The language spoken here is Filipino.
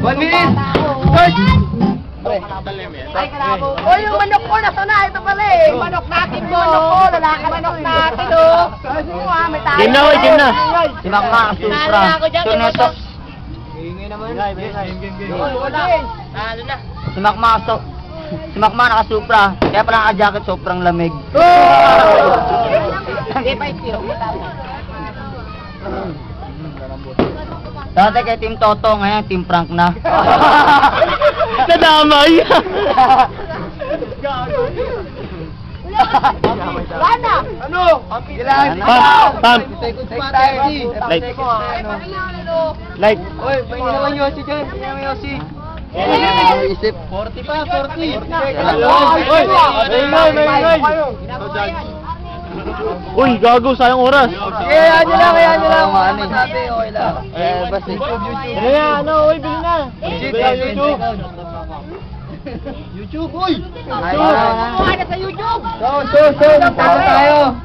1 minute! Start! Ay, kalabo. O, yung manok ko, nasa na. Ito pala eh. Manok natin mo. Manok ko, lalaki manok natin, oh. May tayo. Game na, oy, game na. Si Makma, Supra. Nalo na ako dyan, Ito na to. Ingay naman. Oy, wala eh. Nalo na. Si Makma, si Makma naka-Supra. Kaya pala naka-jacket, sobrang lamig. Hindi pa itiro. Dati kay Team Toto, ngayon Team Frank na. Nadamay! Wala. Ano? Kailangan Pam! Like. Like! Oy, pahingin naman Yossi dyan. Pahingin naman Yossi. Isip. 40 pa, 40. Oy! Uy, gago, sayang oras. Sige, yan nyo lang, yan nyo lang. Ano eh. Masabi, okay lang. Basta. Ano yan, ano, oy, bili na. YouTube. YouTube, uy! Ano sa YouTube? So, tayo tayo.